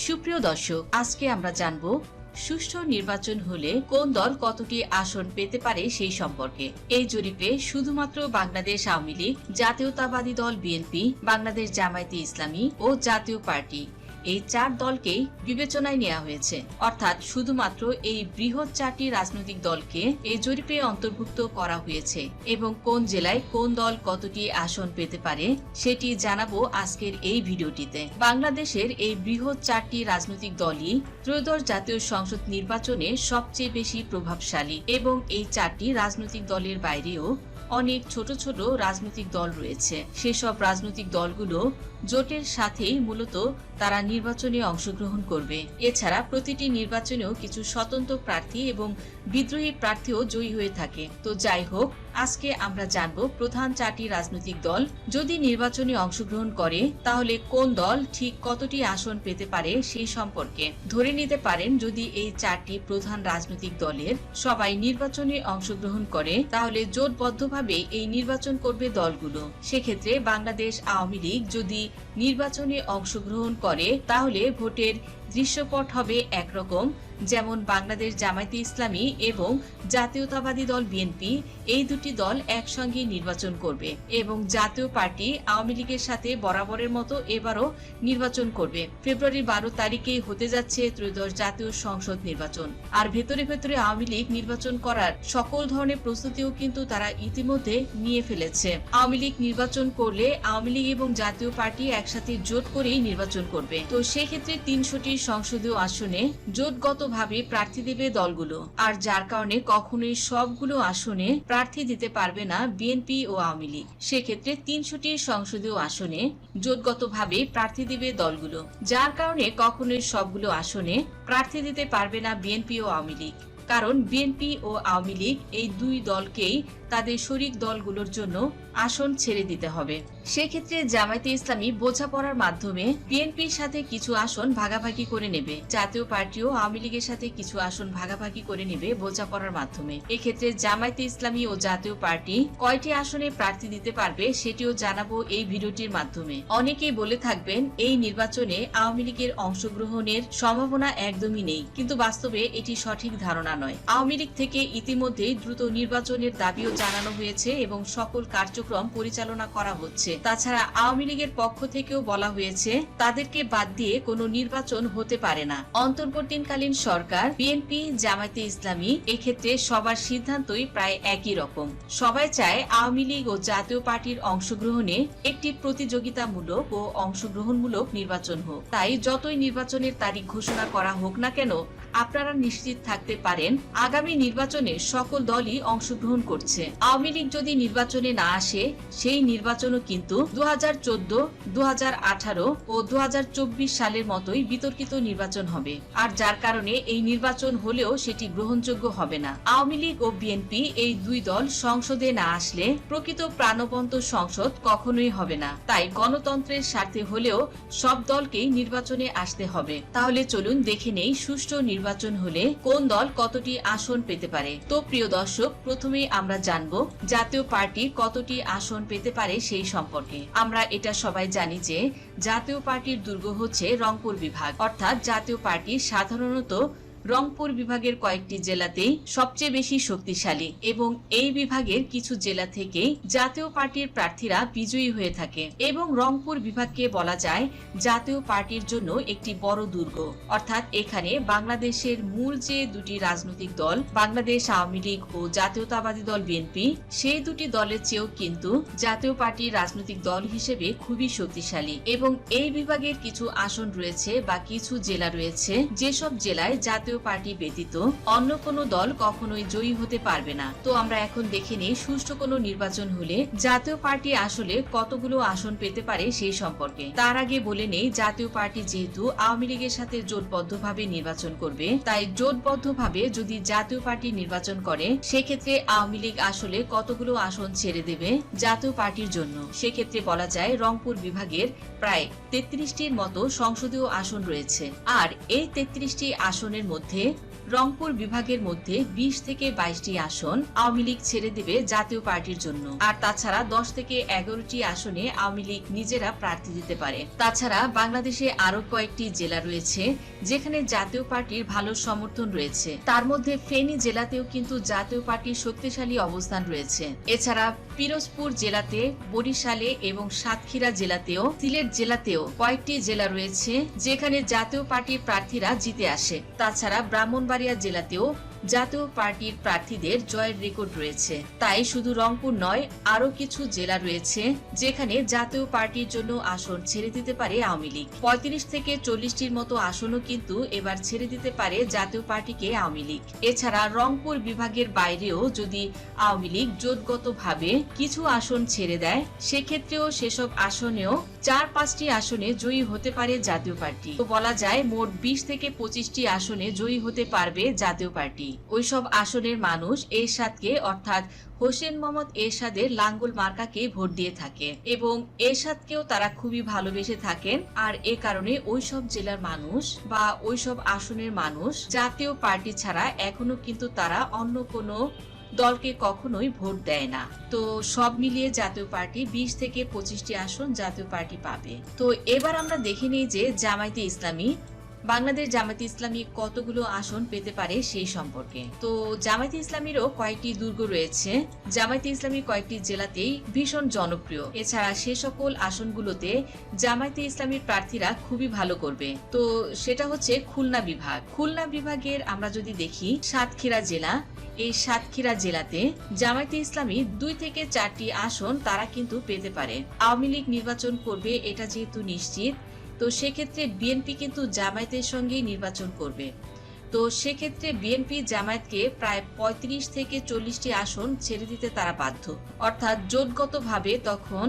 সুপ্রিয় দর্শক, আজকে আমরা জানব সুষ্ঠু নির্বাচন হলে কোন দল কতটি আসন পেতে পারে সেই সম্পর্কে। এই জরিপে শুধুমাত্র বাংলাদেশ আওয়ামী লীগ, জাতীয়তাবাদী দল বিএনপি, বাংলাদেশ জামায়াতে ইসলামী ও জাতীয় পার্টি এই 4 দলকেই বিবেচনায় নেওয়া হয়েছে। অর্থাৎ শুধুমাত্র এই বৃহৎ 4টি রাজনৈতিক দলকে এই জরিপে অন্তর্ভুক্ত করা হয়েছে এবং কোন জেলায় কোন দল কতটি আসন পেতে পারে সেটি জানাবো আজকের এই ভিডিওটিতে। বাংলাদেশের এই বৃহৎ 4টি রাজনৈতিক দলই ত্রয়োদশ জাতীয় সংসদ নির্বাচনে সবচেয়ে বেশি প্রভাবশালী এবং এই 4টি রাজনৈতিক দলের বাইরেও অনেক ছোট ছোট রাজনৈতিক দল রয়েছে। সেসব রাজনৈতিক দলগুলো জোটের সাথেই মূলত তারা নির্বাচনে অংশগ্রহণ করবে। এছাড়া প্রতিটি নির্বাচনেও কিছু স্বতন্ত্র প্রার্থী এবং বিদ্রোহী প্রার্থীও জয়ী হয়ে থাকে। তো যাই হোক, আজকে আমরা জানবো প্রধান 4টি রাজনৈতিক দল যদি নির্বাচনে অংশগ্রহণ করে তাহলে কোন দল ঠিক কতটি আসন পেতে পারে সেই সম্পর্কে। ধরে নিতে পারেন যদি এই 4টি প্রধান রাজনৈতিক দলের সবাই নির্বাচনে অংশগ্রহণ করে তাহলে জোটবদ্ধভাবে এই নির্বাচন করবে দলগুলো। সেক্ষেত্রে বাংলাদেশ আওয়ামী লীগ যদি নির্বাচনে অংশগ্রহণ করে তাহলে ভোটের দৃশ্যপট হবে একরকম, যেমন বাংলাদেশ জামায়াতে ইসলামী এবং জাতীয়তাবাদী দল বিএনপি এই দুটি দল একসঙ্গে নির্বাচন করবে এবং জাতীয় পার্টি আওয়ামী লীগের সাথে বরাবরের মতো এবারও নির্বাচন করবে। ফেব্রুয়ারি 12 তারিখে হতে যাচ্ছে ত্রয়োদশ জাতীয় সংসদ নির্বাচন। আর ভেতরে ভেতরে আওয়ামী লীগ নির্বাচন করার সকল ধরনের প্রস্তুতিও কিন্তু তারা ইতিমধ্যে নিয়ে ফেলেছে। আওয়ামী লীগ নির্বাচন করলে আওয়ামী লীগ এবং জাতীয় পার্টি একসাথে জোট করেই নির্বাচন করবে। তো সেক্ষেত্রে 300টি সংসদীয় আসনে জোটগতভাবে প্রার্থী দেবে দলগুলো। আর যার কারণে কখনোই সবগুলো আসনে প্রার্থী দিতে পারবে না বিএনপি ও আওয়ামী লীগ। সেক্ষেত্রে 300টি সংসদীয় আসনে জোটগতভাবে প্রার্থী দিবে দলগুলো, যার কারণে কখনোই সবগুলো আসনে প্রার্থী দিতে পারবে না বিএনপি ও আওয়ামী লীগ। কারণ বিএনপি ও আওয়ামী লীগ এই দুই দলকেই তাদের শরিক দলগুলোর জন্য আসন ছেড়ে দিতে হবে। সেক্ষেত্রে জামায়াতে ইসলামী বোঝাপড়ার মাধ্যমে বিএনপির সাথে কিছু আসন ভাগাভাগি করে নেবে, জাতীয় পার্টিও আওয়ামী লীগের সাথে কিছু আসন ভাগাভাগি করে নেবে বোঝাপড়ার মাধ্যমে। এক্ষেত্রে জামায়াতে ইসলামী ও জাতীয় পার্টি কয়টি আসনে প্রার্থী দিতে পারবে সেটিও জানাবো এই ভিডিওটির মাধ্যমে। অনেকেই বলে থাকবেন এই নির্বাচনে আওয়ামী লীগের অংশগ্রহণের সম্ভাবনা একদমই নেই, কিন্তু বাস্তবে এটি সঠিক ধারণা নয়। আওয়ামী লীগ থেকে ইতিমধ্যেই দ্রুত নির্বাচনের দাবিও জানানো হয়েছে এবং সকল কার্যক্রম পরিচালনা করা হচ্ছে। তাছাড়া আওয়ামী লীগের পক্ষ থেকেও বলা হয়েছে তাদেরকে বাদ দিয়ে কোনো নির্বাচন হতে পারে না। অন্তর্বর্তীকালীন সরকার, বিএনপি, জামায়াতে ইসলামী এক্ষেত্রে সবার সিদ্ধান্তই প্রায় একই রকম। সবাই চায় আওয়ামী লীগ ও জাতীয় পার্টির অংশগ্রহণে একটি প্রতিযোগিতামূলক ও অংশগ্রহণমূলক নির্বাচন হোক। তাই যতই নির্বাচনের তারিখ ঘোষণা করা হোক না কেন, আপনারা নিশ্চিত থাকতে পারেন আগামী নির্বাচনে সকল দলই অংশগ্রহণ করছে। আওয়ামী লীগ যদি নির্বাচনে না আসে সেই নির্বাচনও কিন্তু 2014, 2018 ও 2024 সালের মতোই বিতর্কিত নির্বাচন হবে। আর যার কারণে এই নির্বাচন হলেও সেটি গ্রহণযোগ্য হবে না। আওয়ামী লীগ ও বিএনপি এই দুই দল সংসদে না আসলে প্রকৃত প্রাণবন্ত সংসদ কখনোই হবে না। তাই গণতন্ত্রের স্বার্থে হলেও সব দলকেই নির্বাচনে আসতে হবে। তাহলে চলুন দেখে নেই সুষ্ঠু নির্বাচন হলে কোন দল কতটি আসন পেতে পারে। তো প্রিয় দর্শক, প্রথমে আমরা জানবো জাতীয় পার্টি কতটি আসন পেতে পারে সেই সম্পর্কে। আমরা এটা সবাই জানি যে জাতীয় পার্টির দুর্গ হচ্ছে রংপুর বিভাগ। অর্থাৎ জাতীয় পার্টি সাধারণত রংপুর বিভাগের কয়েকটি জেলাতেই সবচেয়ে বেশি শক্তিশালী এবং এই বিভাগের কিছু জেলা থেকে জাতীয় পার্টির প্রার্থীরা বিজয়ী হয়ে থাকে এবং রংপুর বিভাগকে বলা যায় জাতীয় পার্টির জন্য একটি বড় দুর্গ। অর্থাৎ এখানে বাংলাদেশের মূল যে দুটি রাজনৈতিক দল, বাংলাদেশ আওয়ামী লীগ ও জাতীয়তাবাদী দল বিএনপি, সেই দুটি দলের চেয়েও কিন্তু জাতীয় পার্টির রাজনৈতিক দল হিসেবে খুবই শক্তিশালী এবং এই বিভাগের কিছু আসন রয়েছে বা কিছু জেলা রয়েছে যেসব জেলায় জাতীয় পার্টি ব্যতীত অন্য কোনো দল কখনোই জয়ী হতে পারবে না। তো আমরা এখন দেখে নিই সুষ্ঠু কোনো নির্বাচন হলে জাতীয় পার্টি আসলে কতগুলো আসন পেতে পারে সেই সম্পর্কে। তার আগে বলে নেই জাতীয় পার্টি যেহেতু আওয়ামী লীগের সাথে জোটবদ্ধভাবে নির্বাচন করবে, তাই জোটবদ্ধভাবে যদি জাতীয় পার্টি নির্বাচন করে সেক্ষেত্রে আওয়ামী লীগ আসলে কতগুলো আসন ছেড়ে দেবে জাতীয় পার্টির জন্য। সেক্ষেত্রে বলা যায় রংপুর বিভাগের প্রায় 33টির মতো সংসদীয় আসন রয়েছে। আর এই 33টি আসনের মধ্যে রংপুর বিভাগের মধ্যে 20 থেকে 22টি আসন আওয়ামী লীগ ছেড়ে দেবে জাতীয় পার্টির জন্য। আর তাছাড়া 10 থেকে 11টি আসনে আওয়ামী লীগ নিজেরা প্রার্থী দিতে পারে। তাছাড়া বাংলাদেশে আরো কয়েকটি জেলা রয়েছে যেখানে জাতীয় পার্টির ভালো সমর্থন রয়েছে। তার মধ্যে ফেনী জেলাতেও কিন্তু জাতীয় পার্টির শক্তিশালী অবস্থান রয়েছে। এছাড়া পিরোজপুর জেলাতে, বরিশালে এবং সাতক্ষীরা জেলাতেও, সিলেট জেলাতেও কয়েকটি জেলা রয়েছে যেখানে জাতীয় পার্টির প্রার্থীরা জিতে আসে। তাছাড়া ব্রাহ্মণবাড়িয়া জেলাতেও জাতীয় পার্টির প্রার্থীদের জয়ের রেকর্ড রয়েছে। তাই শুধু রংপুর নয়, আরো কিছু জেলা রয়েছে যেখানে জাতীয় পার্টির জন্য আসন ছেড়ে দিতে পারে আওয়ামী লীগ। 35 থেকে 40টির মতো আসনও কিন্তু এবার ছেড়ে দিতে পারে জাতীয় পার্টিকে আওয়ামী লীগ। এছাড়া রংপুর বিভাগের বাইরেও যদি আওয়ামী লীগ জোটগতভাবে কিছু আসন ছেড়ে দেয়, সেক্ষেত্রেও সেসব আসনেও 4-5টি আসনে জয়ী হতে পারে জাতীয় পার্টি। তো বলা যায় মোট 20 থেকে 25টি আসনে জয়ী হতে পারবে জাতীয় পার্টি। ওইসব আসনের মানুষ এরশাদকে অর্থাৎ হোসেন মোহাম্মদ এরশাদের লাঙ্গল মার্কাকে ভোট দিয়ে থাকে এবং এরশাদকেও তারা খুবই ভালোবেসে থাকেন। আর এ কারণে ওইসব জেলার মানুষ বা ওইসব আসনের মানুষ জাতীয় পার্টি ছাড়া এখনো কিন্তু তারা অন্য কোনো দলকে কখনোই ভোট দেয় না। তো সব মিলিয়ে জাতীয় পার্টি 20 থেকে 25টি আসন জাতীয় পার্টি পাবে। তো এবার আমরা দেখে নিই যে জামায়াতে ইসলামী, বাংলাদেশ জামায়াতে ইসলামী কতগুলো আসন পেতে পারে সেই সম্পর্কে। তো জামায়াতে ইসলামীরও কয়েকটি দুর্গ রয়েছে। জামায়াতে ইসলামী কয়েকটি জেলাতেই ভীষণ জনপ্রিয়। এছাড়া সে সকল আসনগুলোতে জামায়াতে ইসলামীর প্রার্থীরা খুবই ভালো করবে। তো সেটা হচ্ছে খুলনা বিভাগ। খুলনা বিভাগের আমরা যদি দেখি সাতক্ষীরা জেলা, এই সাতক্ষীরা জেলাতে জামায়াতে ইসলামী 2 থেকে 4টি আসন তারা কিন্তু পেতে পারে। আওয়ামী লীগ নির্বাচন করবে এটা যেহেতু নিশ্চিত, তো সেক্ষেত্রে বিএনপি কিন্তু জামায়াতের সঙ্গেই নির্বাচন করবে। তো সেক্ষেত্রে বিএনপি জামায়াতকে প্রায় 35 থেকে 40টি আসন ছেড়ে দিতে তারা বাধ্য। অর্থাৎ জোটগতভাবে তখন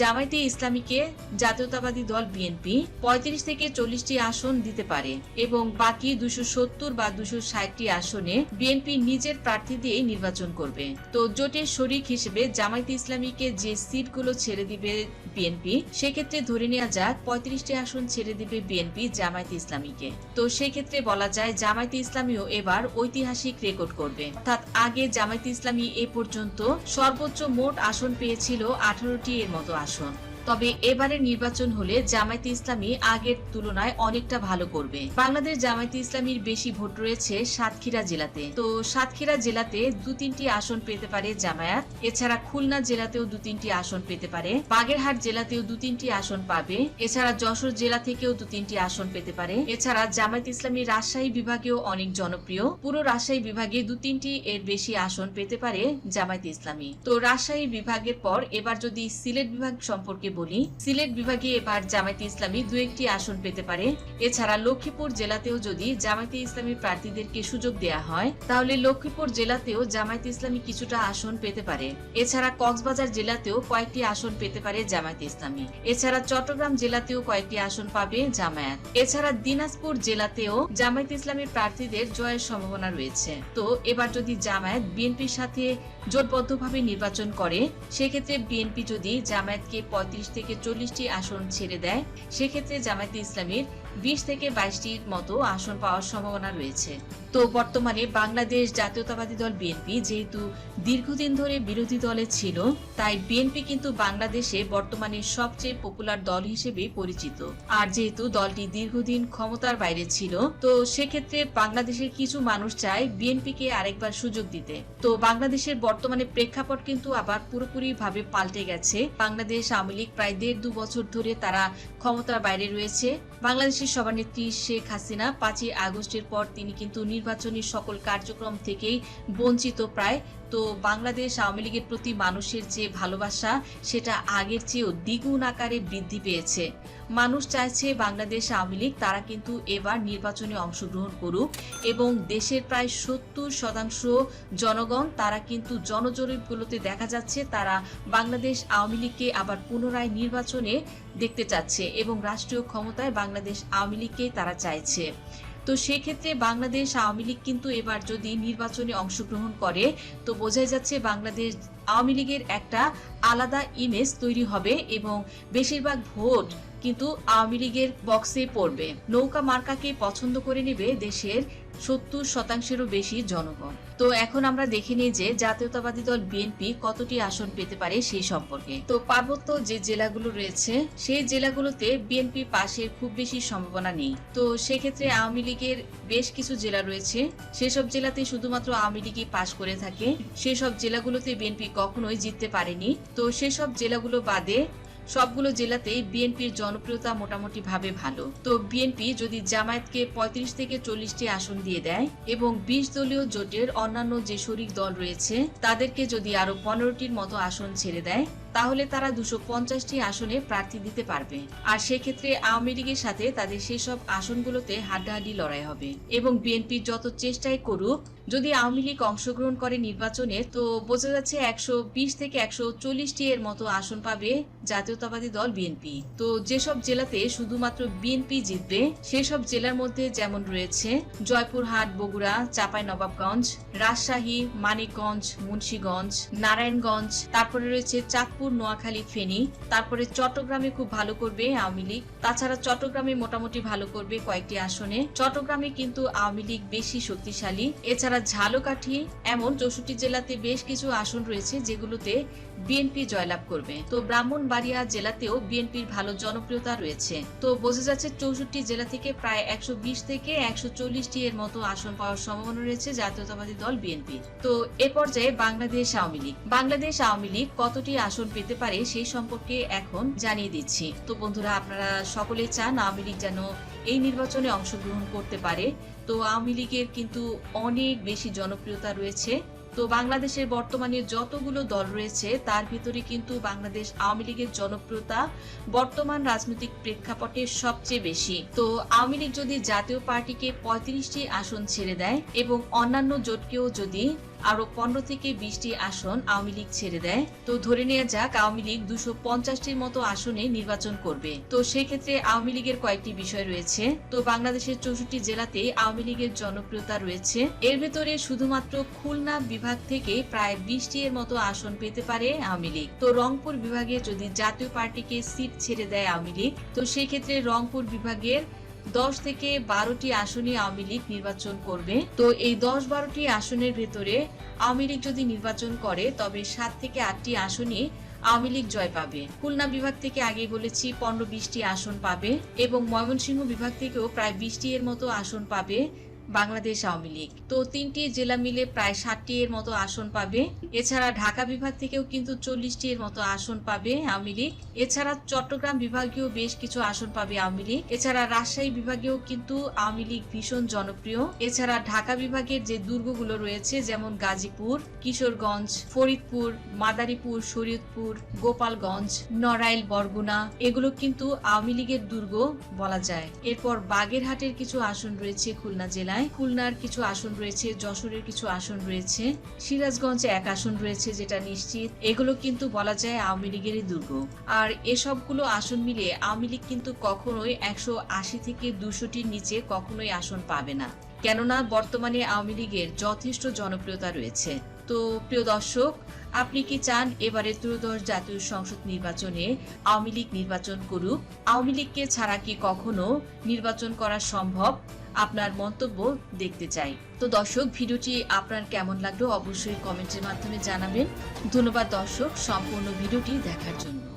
জামায়াতে ইসলামীকে জাতীয়তাবাদী দল বিএনপি 35 থেকে 40টি আসন দিতে পারে এবং বাকি 270 বা 260টি আসনে বিএনপি নিজের প্রার্থী দিয়েই নির্বাচন করবে। তো জোটের শরিক হিসেবে জামায়াতে ইসলামীকে যে সিটগুলো ছেড়ে দিবে বিএনপি, সেক্ষেত্রে ধরে নেওয়া যাক 35টি আসন ছেড়ে দিবে বিএনপি জামায়াতে ইসলামীকে। তো সেক্ষেত্রে বলা যায় জামায়াতে ইসলামীও এবার ঐতিহাসিক রেকর্ড করবে। অর্থাৎ আগে জামায়াতে ইসলামী এ পর্যন্ত সর্বোচ্চ মোট আসন পেয়েছিল 18টি এর মতো আসন। তবে এবারে নির্বাচন হলে জামায়াতে ইসলামী আগের তুলনায় অনেকটা ভালো করবে। বাংলাদেশ জামায়াতে ইসলামীর বেশি ভোট রয়েছে সাতক্ষীরা জেলাতে। তো সাতক্ষীরা জেলাতে 2-3টি আসন পেতে পারে জামায়াত। এছাড়া খুলনা জেলাতেও 2-3টি আসন পেতে পারে। বাগেরহাট জেলাতেও 2-3টি আসন পাবে। এছাড়া যশোর জেলা থেকেও 2-3টি আসন পেতে পারে। এছাড়া জামায়াতে ইসলামী রাজশাহী বিভাগেও অনেক জনপ্রিয়। পুরো রাজশাহী বিভাগে 2-3টি এর বেশি আসন পেতে পারে জামায়াতে ইসলামী। তো রাজশাহী বিভাগের পর এবার যদি সিলেট বিভাগ সম্পর্কে বলি, সিলেট বিভাগে এবার জামায়াতে ইসলামী 2-1টি আসন পেতে পারে। এছাড়া লক্ষ্মীপুর জেলাতেও যদি জামায়াতে ইসলামী প্রার্থীদেরকে সুযোগ দেয়া হয়, তাহলে লক্ষ্মীপুর জেলাতেও জামায়াতে ইসলামী কিছুটা আসন পেতে পারে। এছাড়া কক্সবাজার জেলাতেও কয়েকটি আসন পেতে পারে জামায়াতে ইসলামী। এছাড়া চট্টগ্রাম জেলাতেও কয়েকটি আসন পাবে জামায়াত। এছাড়া দিনাজপুর জেলাতেও জামায়াতে ইসলামীর প্রার্থীদের জয়ের সম্ভাবনা রয়েছে। তো এবার যদি জামায়াত বিএনপির সাথে জোটবদ্ধভাবে নির্বাচন করে, সেক্ষেত্রে বিএনপি যদি জামায়াতকে 35 থেকে 40টি আসন ছেড়ে দেয়, সেক্ষেত্রে জামায়াতে ইসলামীর 20 থেকে 22টির মতো আসন পাওয়ার সম্ভাবনা রয়েছে। তো বর্তমানে বাংলাদেশ জাতীয়তাবাদী দল বিএনপি যেহেতু দীর্ঘদিন ধরে বিরোধী দলে ছিল, তাই বিএনপি কিন্তু বাংলাদেশে বর্তমানে সবচেয়ে পপুলার দল হিসেবে পরিচিত। আর যেহেতু দলটি দীর্ঘদিন ক্ষমতার বাইরে ছিল, তো সেক্ষেত্রে বাংলাদেশের কিছু মানুষ চায় বিএনপিকে আরেকবার সুযোগ দিতে। তো বাংলাদেশের বর্তমানে প্রেক্ষাপট কিন্তু আবার পুরোপুরি ভাবে পাল্টে গেছে। বাংলাদেশ আওয়ামী লীগ প্রায় 1.5-2 বছর ধরে তারা ক্ষমতার বাইরে রয়েছে। বাংলাদেশের সভানেত্রী শেখ হাসিনা 5ই আগস্টের পর তিনি কিন্তু নির্বাচনী সকল কার্যক্রম থেকেই বঞ্চিত প্রায়। তো বাংলাদেশ আওয়ামী লীগের প্রতি মানুষের যে ভালোবাসা, সেটা আগের চেয়েও দ্বিগুণ আকারে বৃদ্ধি পেয়েছে। মানুষ চাইছে বাংলাদেশ আওয়ামী লীগ তারা কিন্তু এবার নির্বাচনে অংশগ্রহণ করুক এবং দেশের প্রায় 70% জনগণ তারা কিন্তু জনজরিপগুলোতে দেখা যাচ্ছে তারা বাংলাদেশ আওয়ামী লীগকে আবার পুনরায় নির্বাচনে দেখতে চাচ্ছে এবং রাষ্ট্রীয় ক্ষমতায় বাংলাদেশ আওয়ামী লীগকেই তারা চাইছে। তো সেক্ষেত্রে বাংলাদেশ আওয়ামী লীগ কিন্তু এবার যদি নির্বাচনে অংশগ্রহণ করে, তো বোঝাই যাচ্ছে বাংলাদেশ আওয়ামী লীগের একটা আলাদা ইমেজ তৈরি হবে এবং বেশিরভাগ ভোট কিন্তু আওয়ামী লীগের বক্সে পড়বে। নৌকা মার্কাকে পছন্দ করে নেবে দেশের 70%-এরও বেশি জনগণ। তো এখন আমরা দেখে নিই যে জাতীয়তাবাদী দল বিএনপি কতটি আসন পেতে পারে সেই সম্পর্কে। তো পার্বত্য যে জেলাগুলো রয়েছে সেই জেলাগুলোতে বিএনপি পাশের খুব বেশি সম্ভাবনা নেই। তো সেক্ষেত্রে আওয়ামী লীগের বেশ কিছু জেলা রয়েছে, সেসব জেলাতে শুধুমাত্র আওয়ামী লীগই পাশ করে থাকে। সেসব জেলাগুলোতে বিএনপি কখনোই জিততে পারেনি। তো সেসব জেলাগুলো বাদে সবগুলো জেলাতেই বিএনপির জনপ্রিয়তা মোটামুটি ভাবে ভালো। তো বিএনপি যদি জামায়াতকে 35 থেকে 40টি আসন দিয়ে দেয় এবং 20 দলীয় জোটের অন্যান্য যে শরিক দল রয়েছে তাদেরকে যদি আরো 15টির মতো আসন ছেড়ে দেয়, তাহলে তারা 250টি আসনে প্রার্থী দিতে পারবে। আর সেক্ষেত্রে আওয়ামী লীগের সাথে তাদের সেসব আসনগুলোতে হাড্ডাহাড্ডি লড়াই হবে। এবং বিএনপি যত চেষ্টাই করুক, যদি আওয়ামী লীগ অংশগ্রহণ করে নির্বাচনে, তো বোঝা যাচ্ছে 120 থেকে 140টি এর মতো আসন পাবে জাতীয়তাবাদী দল বিএনপি। তো যেসব জেলাতে শুধুমাত্র বিএনপি জিতবে সেসব জেলার মধ্যে যেমন রয়েছে জয়পুরহাট, বগুড়া, চাঁপাইনবাবগঞ্জ, রাজশাহী, মানিকগঞ্জ, মুন্সিগঞ্জ, নারায়ণগঞ্জ, তারপরে রয়েছে চাঁদপুর, নোয়াখালী, ফেনী, তারপরে চট্টগ্রামে খুব ভালো করবে আওয়ামী লীগ। তাছাড়া চট্টগ্রামে মোটামুটি ভালো করবে কয়েকটি আসনে। চট্টগ্রামে কিন্তু আওয়ামী লীগ বেশি শক্তিশালী। এছাড়া ঝালকাঠি, এমন 64 জেলাতে বেশ কিছু আসন রয়েছে যেগুলোতে বিএনপি জয়লাভ করবে। তো ব্রাহ্মণবাড়িয়া জেলাতেও বিএনপির ভালো জনপ্রিয়তা রয়েছে। তো বোঝা যাচ্ছে 64 জেলা থেকে প্রায় 120 থেকে 140টি এর মতো আসন পাওয়ার সম্ভাবনা রয়েছে জাতীয়তাবাদী দল বিএনপি। তো এ পর্যায়ে বাংলাদেশ আওয়ামী লীগ কতটি আসন পেতে পারে সেই সম্পর্কে এখন জানিয়ে দিচ্ছি। তো বন্ধুরা, আপনারা সকলেই চান আওয়ামী লীগ যেন এই নির্বাচনে অংশগ্রহণ করতে পারে। তো আওয়ামী লীগের কিন্তু অনেক বেশি জনপ্রিয়তা রয়েছে। তো বাংলাদেশের বর্তমানে যতগুলো দল রয়েছে তার ভিতরে কিন্তু বাংলাদেশ আওয়ামী লীগের জনপ্রিয়তা বর্তমান রাজনৈতিক প্রেক্ষাপটে সবচেয়ে বেশি। তো আওয়ামী লীগ যদি জাতীয় পার্টিকে 35টি আসন ছেড়ে দেয় এবং অন্যান্য জোটকেও যদি আরো 15 থেকে 20টি আসন আওয়ামী লীগ ছেড়ে দেয়, তো ধরে নেওয়া যাক আওয়ামী লীগ 250টির মতো আসনে নির্বাচন করবে। তো সেক্ষেত্রে আওয়ামী লীগের কয়েকটি বিষয় রয়েছে। তো বাংলাদেশের 64 জেলাতে আওয়ামী লীগের জনপ্রিয়তা রয়েছে। এর ভেতরে শুধুমাত্র খুলনা বিভাগ থেকে প্রায় 20টি এর মতো আসন পেতে পারে আওয়ামী লীগ। তো রংপুর বিভাগে যদি জাতীয় পার্টিকে সিট ছেড়ে দেয় আওয়ামী লীগ, তো সেক্ষেত্রে রংপুর বিভাগের 10 থেকে 12টি আসনে আওয়ামী লীগ নির্বাচন করবে। তো এই 10-12টি আসনের ভেতরে আওয়ামী লীগ যদি নির্বাচন করে তবে 7 থেকে 8টি আসনে আওয়ামী লীগ জয় পাবে। খুলনা বিভাগ থেকে আগে বলেছি 15-20টি আসন পাবে এবং ময়মনসিংহ বিভাগ থেকেও প্রায় 20টি এর মতো আসন পাবে বাংলাদেশ আওয়ামী লীগ। তো 3টি জেলা মিলে প্রায় 60টি এর মতো আসন পাবে। এছাড়া ঢাকা বিভাগ থেকেও কিন্তু 40টি এর মতো আসন পাবে আওয়ামী লীগ। এছাড়া চট্টগ্রাম বিভাগেও বেশ কিছু আসন পাবে আওয়ামী লীগ। এছাড়া রাজশাহী বিভাগেও কিন্তু আওয়ামী লীগ ভীষণ জনপ্রিয়। এছাড়া ঢাকা বিভাগের যে দুর্গগুলো রয়েছে যেমন গাজীপুর, কিশোরগঞ্জ, ফরিদপুর, মাদারীপুর, শরীয়তপুর, গোপালগঞ্জ, নড়াইল, বরগুনা, এগুলো কিন্তু আওয়ামী লীগের দুর্গ বলা যায়। এরপর বাগেরহাটের কিছু আসন রয়েছে খুলনা জেলায়, খুলনার কিছু আসন রয়েছে, যশোরের কিছু আসন রয়েছে, সিরাজগঞ্জে এক আসন রয়েছে যেটা নিশ্চিত। এগুলো কিন্তু বলা যায় আওয়ামী লীগেরই দুর্গ। আর এসবগুলো আসন মিলে আওয়ামী লীগ কিন্তু কখনোই 180 থেকে 200টির নিচে কখনোই আসন পাবে না, কেননা বর্তমানে আওয়ামী লীগের যথেষ্ট জনপ্রিয়তা রয়েছে। তো প্রিয় দর্শক, আপনি কি চান এবারে ত্রয়োদশ জাতীয় সংসদ নির্বাচনে আওয়ামী লীগ নির্বাচন করুক? আওয়ামী লীগকে ছাড়া কি কখনো নির্বাচন করা সম্ভব? আপনার মন্তব্য দেখতে চাই। তো দর্শক, ভিডিওটি আপনার কেমন লাগলো অবশ্যই কমেন্টের মাধ্যমে জানাবেন। ধন্যবাদ দর্শক সম্পূর্ণ ভিডিওটি দেখার জন্য।